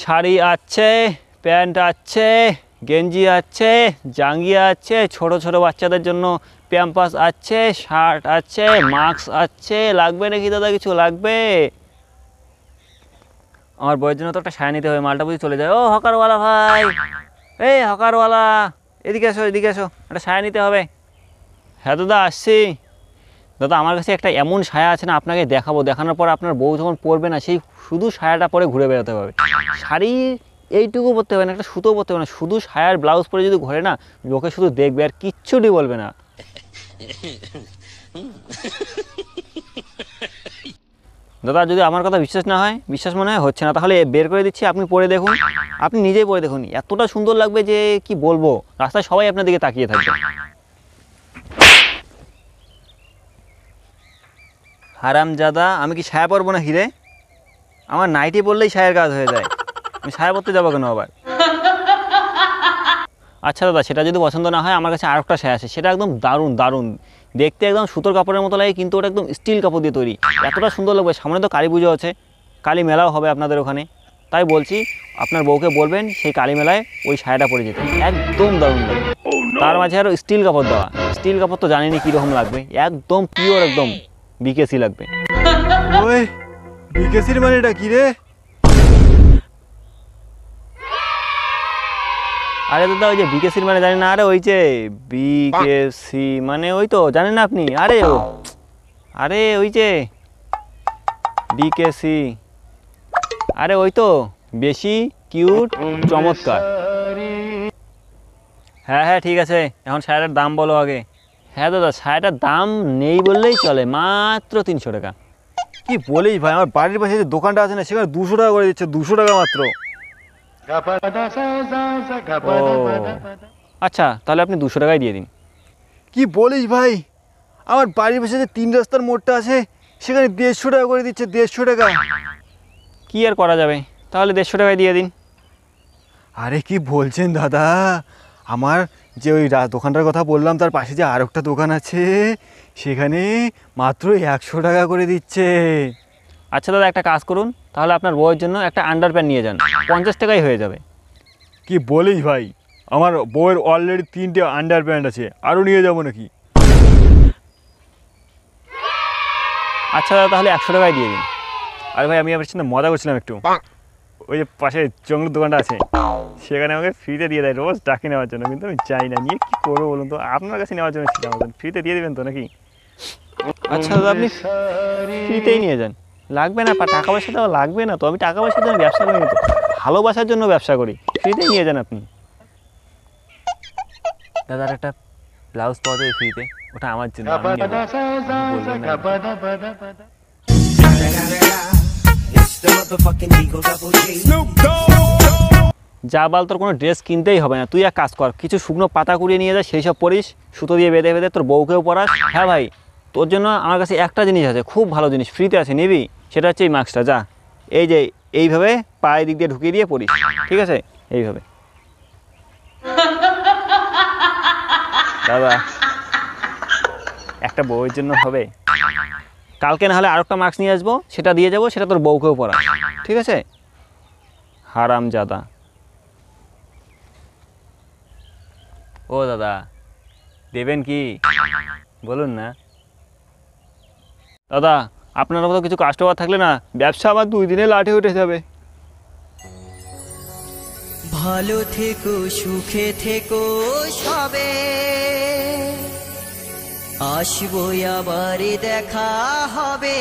শাড়ি আছে, প্যান্ট আছে, গেঞ্জি আছে, জাঙ্গিয়া আছে, ছোট ছোট বাচ্চাদের জন্য প্যাম্পাস আছে, শার্ট আছে, মাস্ক আছে। লাগবে নাকি দাদা, কিছু লাগবে? আমার বইয়ের জন্য তো একটা শাড়ি নিতে হবে, মালটা বুঝি চলে যায়। ও হকারওয়ালা ভাই, এই হকারওয়ালা, এদিকে এসো এদিকে এসো, একটা শাড়ি নিতে হবে। হ্যাঁ দাদা আসছি। দাদা আমার কাছে একটা এমন সায়া আছে না, আপনাকে দেখাবো, দেখানোর পর আপনার বউ যখন পরবে না, সেই শুধু সায়াটা পরে ঘুরে বেরোতে হবে। শাড়ি এইটুকু পরতে হবে না, একটা সুতো পরতে হবে না, শুধু সায়ার ব্লাউজ পরে যদি ঘোরে না, লোকে শুধু দেখবে আর কিচ্ছুটি বলবে না। দাদা যদি আমার কথা বিশ্বাস না হয়, বিশ্বাস মনে হয় হচ্ছে না, তাহলে বের করে দিচ্ছি, আপনি পরে দেখুন, আপনি নিজেই পরে দেখুন, এতটা সুন্দর লাগবে যে কি বলবো, রাস্তায় সবাই আপনার দিকে তাকিয়ে থাকবে। হারামজাদা, আমি কি সায়া পরবো না হিরে? আমার নাইটি পরলেই সায়ের কাজ হয়ে যায়, আমি সায়া পরতে যাবো কেন আবার? আচ্ছা দাদা, সেটা যদি পছন্দ না হয়, আমার কাছে আর একটা সায়া আছে, সেটা একদম দারুণ দারুণ, দেখতে একদম সুতোর কাপড়ের মতো লাগে, কিন্তু ওটা একদম স্টিল কাপড় দিয়ে তৈরি, এতটা সুন্দর লাগবে। সামনে তো কালী পুজো আছে, কালী মেলাও হবে আপনাদের ওখানে, তাই বলছি আপনার বউকে বলবেন সেই কালী মেলায় ওই সায়াটা পরে যেতে, একদম দারুণ লাগবে। তার মাঝে আরও স্টিল কাপড় দেওয়া, স্টিল কাপড় তো জানিনি কীরকম লাগবে, একদম পিওর, একদম বিকেসি লাগবে। ওই বিকেসির মানে এটা কি রে? আরে দাদা ওই যে বিকেসির মানে জানি না, আরে ওই যে বিকেসি মানে ওই তো জানেন না আপনি? আরে আরে ওই যে বিকেসি, আরে ওই তো বেশি কিউট চমৎকার। হ্যাঁ হ্যাঁ ঠিক আছে, এখন শাড়িটার দাম বলো আগে। হ্যাঁ দাদা শাড়িটার দাম নেই বললেই চলে, মাত্র 300 টাকা। কি বলিস ভাই, আমার বাড়ির পাশে যে দোকানটা আছে না, সেখানে 200 টাকা করে দিচ্ছে, 200 টাকা মাত্র। ও আচ্ছা, তাহলে আপনি 200 টাকায় দিয়ে দিন। কি বলিস ভাই, আমার বাড়ির পাশে যে 3 রাস্তার মোড়টা আছে, সেখানে 150 টাকা করে দিচ্ছে, 150 টাকা। কি আর করা যাবে, তাহলে 150 টাকায় দিয়ে দিন। আরে কি বলছেন দাদা, আমার যে ওই দোকানটার কথা বললাম, তার পাশে যে আর একটা দোকান আছে, সেখানে মাত্র 100 টাকা করে দিচ্ছে। আচ্ছা দাদা একটা কাজ করুন, তাহলে আপনার বউয়ের জন্য একটা আন্ডারপ্যান্ট নিয়ে যান, 50 টাকায় হয়ে যাবে। কি বলিস ভাই, আমার বউয়ের অলরেডি 3টে আন্ডার প্যান্ট আছে, আরও নিয়ে যাবো নাকি? আচ্ছা দাদা তাহলে 100 টাকায় দিয়ে দিন। আরে ভাই আমি আপনার সাথে মজা করছিলাম একটু, ওই যে পাশে জঙ্গলের দোকানটা আছে, সেখানে আমাকে ফ্রিতে দিয়ে দেয়, রোজ ডাকি নেওয়ার জন্য, কিন্তু আমি চাই না, নিয়ে কী করবো বলুন তো, আপনার কাছে নেওয়ার জন্য ছিল আমাদের, ফ্রিতে দিয়ে দেবেন তো নাকি? আচ্ছা দাদা আপনি ফ্রিতেই নিয়ে যান, লাগবে না টাকা পয়সা দেওয়া লাগবে না তো, আমি টাকা পয়সার জন্য ব্যবসা করি না তো, ভালোবাসার জন্য ব্যবসা করি, ফ্রিতেই নিয়ে যান আপনি। দাদার একটা ব্লাউজ পাওয়া যায় ফ্রিতে, ওটা আমার জন্য, আমি নেবো, আপনি বলবেন না। যা বাল, তোর কোনো ড্রেস কিনতেই হবে না, তুই এক কাজ কর, কিছু শুকনো পাতা কুড়িয়ে নিয়ে যা, সেই সব পরিস, সুতো দিয়ে বেঁধে বেঁধে তোর বউকেও পরাস। হ্যাঁ ভাই, তোর জন্য আমার কাছে একটা জিনিস আছে, খুব ভালো জিনিস, ফ্রিতে আছে, নিবি? সেটা হচ্ছে এই মাস্কটা, যা এই যে এইভাবে পায়ের দিক দিয়ে ঢুকিয়ে দিয়ে পরিস, ঠিক আছে? এইভাবে। দাদা একটা বউয়ের জন্য হবে, কালকে না হলে আরেকটা মাস্ক নিয়ে আসবো, সেটা দিয়ে যাবো, সেটা তোর বউকেও পরা, ঠিক আছে? হারামজাদা। ও দাদা দেবেন কি বলুন না? দাদা আপনার মতো কিছু কাস্টমার থাকলে না, ব্যবসা আমার 2 দিনে লাঠে উঠে যাবে। ভালো থেকো, সুখে থেকো সবে, আসবো আবার দেখা হবে।